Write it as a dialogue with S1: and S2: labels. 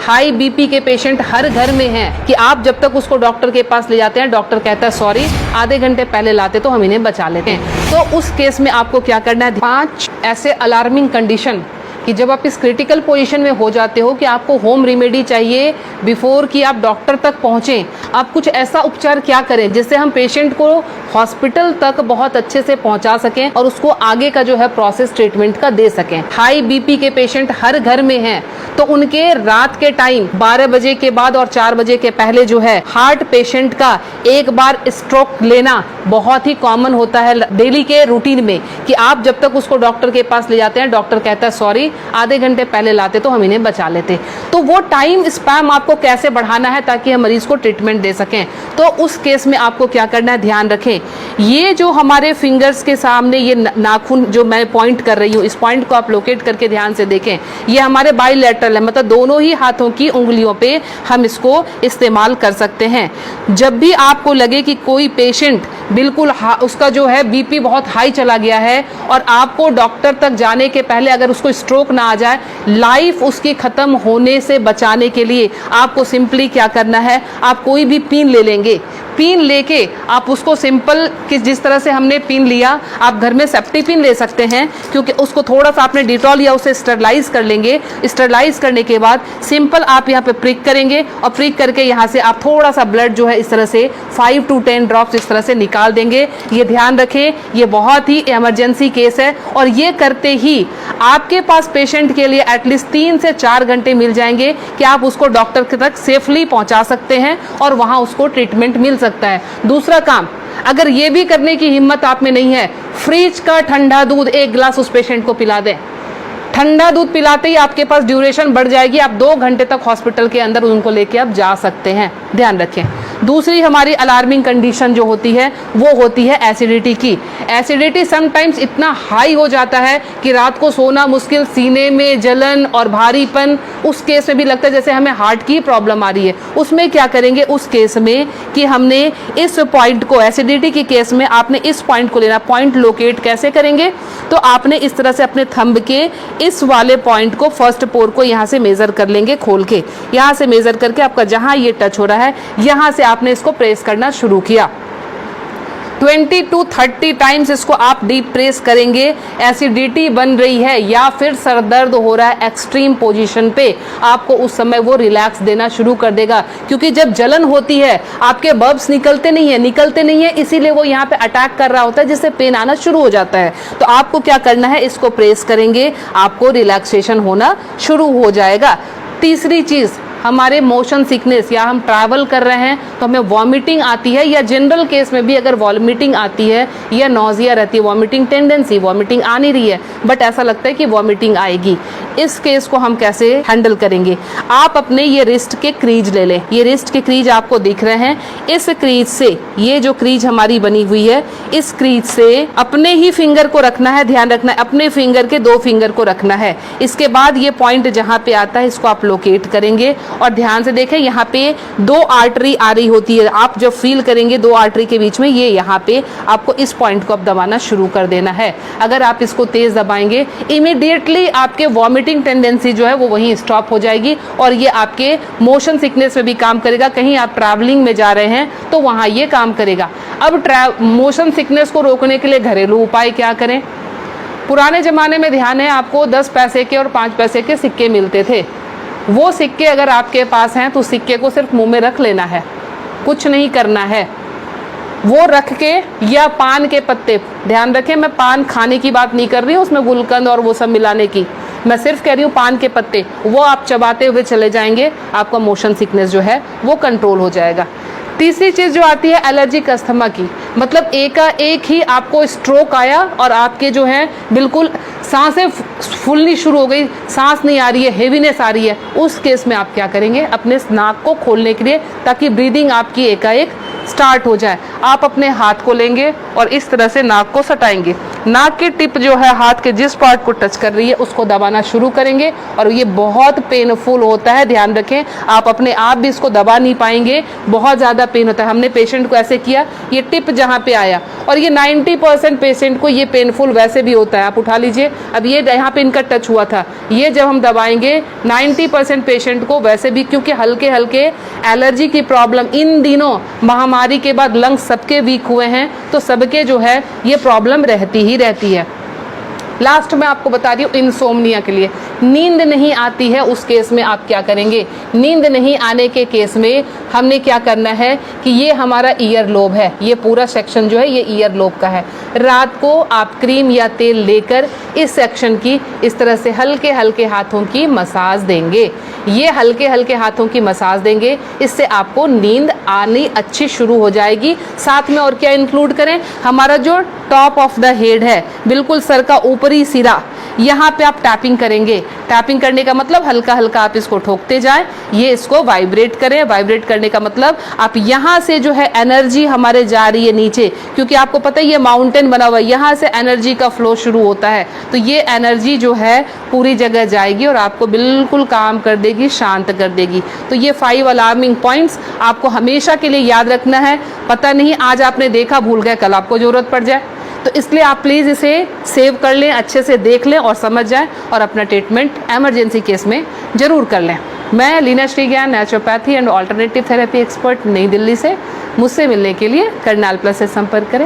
S1: High BP के patient हर घर में हैं कि आप जब तक उसको डॉक्टर के पास ले जाते हैं, डॉक्टर कहता है सॉरी आधे घंटे पहले लाते तो हम इन्हें बचा लेते हैं। तो उस केस में आपको क्या करना है, 5 ऐसे अलार्मिंग कंडीशन कि जब आप इस क्रिटिकल पोजीशन में हो जाते हो कि आपको होम रेमेडी चाहिए बिफोर कि आप डॉक्टर तक पहुंचें, आप कुछ ऐसा उपचार क्या करें जिससे हम पेशेंट को हॉस्पिटल तक बहुत अच्छे से पहुंचा सकें और उसको आगे का जो है प्रोसेस ट्रीटमेंट का दे सकें। हाई बीपी के पेशेंट हर घर में हैं तो उनके रात के टाइम 12 बजे के बाद और 4 बजे के पहले जो है हार्ट पेशेंट का एक बार स्ट्रोक लेना बहुत ही कॉमन होता है डेली के रूटीन में कि आप जब तक उसको डॉक्टर के पास ले जाते हैं, डॉक्टर कहता है सॉरी आधे घंटे पहले लाते तो हम इन्हें बचा लेते। तो वो टाइम स्पैम आपको कैसे बढ़ाना है ताकि हम मरीज को ट्रीटमेंट दे सकें। तो उस केस में आपको क्या करना है, ध्यान रखें ये जो हमारे फिंगर्स के सामने ये नाखून जो मैं पॉइंट कर रही हूँ, इस पॉइंट को आप लोकेट करके ध्यान से देखें, ये हमारे बाइलेटरल है, मतलब दोनों ही हाथों की उंगलियों पे हम इसको इस्तेमाल कर सकते हैं। जब भी आपको लगे कि कोई पेशेंट बिल्कुल उसका जो है बीपी बहुत हाई चला गया है और आपको डॉक्टर तक जाने के पहले अगर उसको स्ट्रोक ना आ जाए, लाइफ उसकी खत्म होने से बचाने के लिए आपको सिंपली क्या करना है, आप कोई भी पिन ले लेंगे, पिन लेके आप उसको सिंपल कि जिस तरह से हमने पिन लिया, आप घर में सेफ्टी पिन ले सकते हैं क्योंकि उसको थोड़ा सा आपने डिटॉल या उसे स्टरलाइज कर लेंगे। स्टरलाइज करने के बाद सिंपल आप यहाँ पे प्रिक करेंगे और प्रिक करके यहाँ से आप थोड़ा सा ब्लड जो है इस तरह से 5 to 10 ड्रॉप्स इस तरह से निकाल देंगे। ये ध्यान रखें, ये बहुत ही इमरजेंसी केस है और ये करते ही आपके पास पेशेंट के लिए एटलीस्ट 3 से 4 घंटे मिल जाएंगे कि आप उसको डॉक्टर तक सेफली पहुंचा सकते हैं और वहां उसको ट्रीटमेंट मिल सकता है। दूसरा काम, अगर ये भी करने की हिम्मत आप में नहीं है, फ्रिज का ठंडा दूध 1 गिलास उस पेशेंट को पिला दें। ठंडा दूध पिलाते ही आपके पास ड्यूरेशन बढ़ जाएगी, आप 2 घंटे तक हॉस्पिटल के अंदर उनको लेके आप जा सकते हैं। ध्यान रखें। दूसरी हमारी अलार्मिंग कंडीशन जो होती है वो होती है एसिडिटी की। एसिडिटी समटाइम्स इतना हाई हो जाता है कि रात को सोना मुश्किल, सीने में जलन और भारीपन, उस केस में भी लगता है जैसे हमें हार्ट की प्रॉब्लम आ रही है। उसमें क्या करेंगे उस केस में कि हमने इस पॉइंट को, एसिडिटी के केस में आपने इस पॉइंट को लेना। पॉइंट लोकेट कैसे करेंगे, तो आपने इस तरह से अपने थंब के इस वाले पॉइंट को, फर्स्ट पोर को यहाँ से मेजर कर लेंगे, खोल के यहाँ से मेजर करके आपका जहाँ ये टच हो रहा है यहाँ से आपने इसको प्रेस करना शुरू किया। 20 to 30 टाइम्स इसको आप डीप प्रेस करेंगे। एसिडिटी बन रही है या फिर सर दर्द हो रहा है एक्सट्रीम पोजीशन पे, आपको उस समय वो रिलैक्स देना शुरू कर देगा क्योंकि जब जलन होती है आपके बब्स निकलते नहीं है, इसीलिए वो यहाँ पे अटैक कर रहा होता है जिससे पेन आना शुरू हो जाता है। तो आपको क्या करना है, इसको प्रेस करेंगे, आपको रिलैक्सेशन होना शुरू हो जाएगा। तीसरी चीज, हमारे मोशन सिकनेस या हम ट्रैवल कर रहे हैं तो हमें वॉमिटिंग आती है या जनरल केस में भी अगर वॉमिटिंग आती है या नॉजिया रहती है, वॉमिटिंग टेंडेंसी, वॉमिटिंग आ नहीं रही है बट ऐसा लगता है कि वॉमिटिंग आएगी, इस केस को हम कैसे हैंडल करेंगे। आप अपने ये रिस्ट के क्रीज ले लें, ये रिस्ट के क्रीज आपको दिख रहे हैं, इस क्रीज से, ये जो क्रीज हमारी बनी हुई है, इस क्रीज से अपने ही फिंगर को रखना है। ध्यान रखना है अपने फिंगर के 2 फिंगर को रखना है। इसके बाद ये पॉइंट जहाँ पे आता है इसको आप लोकेट करेंगे और ध्यान से देखें यहाँ पे 2 आर्टरी आ रही होती है। आप जब फील करेंगे 2 आर्टरी के बीच में, ये यहाँ पे आपको इस पॉइंट को अब दबाना शुरू कर देना है। अगर आप इसको तेज दबाएंगे इमीडिएटली आपके वॉमिटिंग टेंडेंसी जो है वो वहीं स्टॉप हो जाएगी और ये आपके मोशन सिकनेस में भी काम करेगा। कहीं आप ट्रैवलिंग में जा रहे हैं तो वहाँ ये काम करेगा। अब मोशन सिकनेस को रोकने के लिए घरेलू उपाय क्या करें। पुराने ज़माने में ध्यान है आपको 10 पैसे के और 5 पैसे के सिक्के मिलते थे। वो सिक्के अगर आपके पास हैं तो सिक्के को सिर्फ मुंह में रख लेना है, कुछ नहीं करना है। वो रख के, या पान के पत्ते, ध्यान रखें मैं पान खाने की बात नहीं कर रही हूँ, उसमें गुलकंद और वो सब मिलाने की, मैं सिर्फ कह रही हूँ पान के पत्ते, वो आप चबाते हुए चले जाएंगे, आपका मोशन सिकनेस जो है वो कंट्रोल हो जाएगा। तीसरी चीज़ जो आती है एलर्जिक अस्थमा की, मतलब एक ही आपको स्ट्रोक आया और आपके जो है बिल्कुल सांसें फूलनी शुरू हो गई, सांस नहीं आ रही है, हेवीनेस आ रही है, उस केस में आप क्या करेंगे, अपने नाक को खोलने के लिए ताकि ब्रीदिंग आपकी एकाएक स्टार्ट हो जाए, आप अपने हाथ को लेंगे और इस तरह से नाक को सटाएंगे। नाक की टिप जो है हाथ के जिस पार्ट को टच कर रही है उसको दबाना शुरू करेंगे और ये बहुत पेनफुल होता है, ध्यान रखें। आप अपने आप भी इसको दबा नहीं पाएंगे, बहुत ज़्यादा पेन होता है। हमने पेशेंट को ऐसे किया, ये टिप जहाँ पे आया, और ये 90% पेशेंट को ये पेनफुल वैसे भी होता है। आप उठा लीजिए, अब ये यहाँ पे इनका टच हुआ था, ये जब हम दबाएंगे 90% पेशेंट को वैसे भी, क्योंकि हल्के हल्के एलर्जी की प्रॉब्लम इन दिनों महामारी के बाद लंग्स सबके वीक हुए हैं, तो सबके जो है ये प्रॉब्लम रहती ही रहती है। लास्ट में आपको बता रही हूँ इंसोम्निया के लिए, नींद नहीं आती है उस केस में आप क्या करेंगे। नींद नहीं आने के केस में हमने क्या करना है कि ये हमारा ईयर लोब है, ये पूरा सेक्शन जो है ये ईयर लोब का है। रात को आप क्रीम या तेल लेकर इस सेक्शन की इस तरह से हल्के हल्के हाथों की मसाज देंगे। ये हल्के हल्के हाथों की मसाज देंगे, इससे आपको नींद आनी अच्छी शुरू हो जाएगी। साथ में और क्या इंक्लूड करें, हमारा जो टॉप ऑफ द हेड है, बिल्कुल सर का ऊपरी सिरा, यहाँ पे आप टैपिंग करेंगे। टैपिंग करने का मतलब हल्का हल्का आप इसको ठोकते जाएं, ये इसको वाइब्रेट करें। वाइब्रेट करने का मतलब आप यहाँ से जो है एनर्जी हमारे जा रही है नीचे, क्योंकि आपको पता है ये माउंटेन बना हुआ है, यहाँ से एनर्जी का फ्लो शुरू होता है, तो ये एनर्जी जो है पूरी जगह जाएगी और आपको बिल्कुल काम कर देगी, शांत कर देगी। तो ये 5 अलार्मिंग पॉइंट्स आपको हमेशा के लिए याद रखना है। पता नहीं आज आपने देखा, भूल गए, कल आपको जरूरत पड़ जाए, तो इसलिए आप प्लीज़ इसे सेव कर लें, अच्छे से देख लें और समझ जाएं और अपना ट्रीटमेंट एमरजेंसी केस में ज़रूर कर लें। मैं लीना श्री ज्ञान, naturopathy and alternative therapy expert, नई दिल्ली से। मुझसे मिलने के लिए करनाल प्लस से संपर्क करें।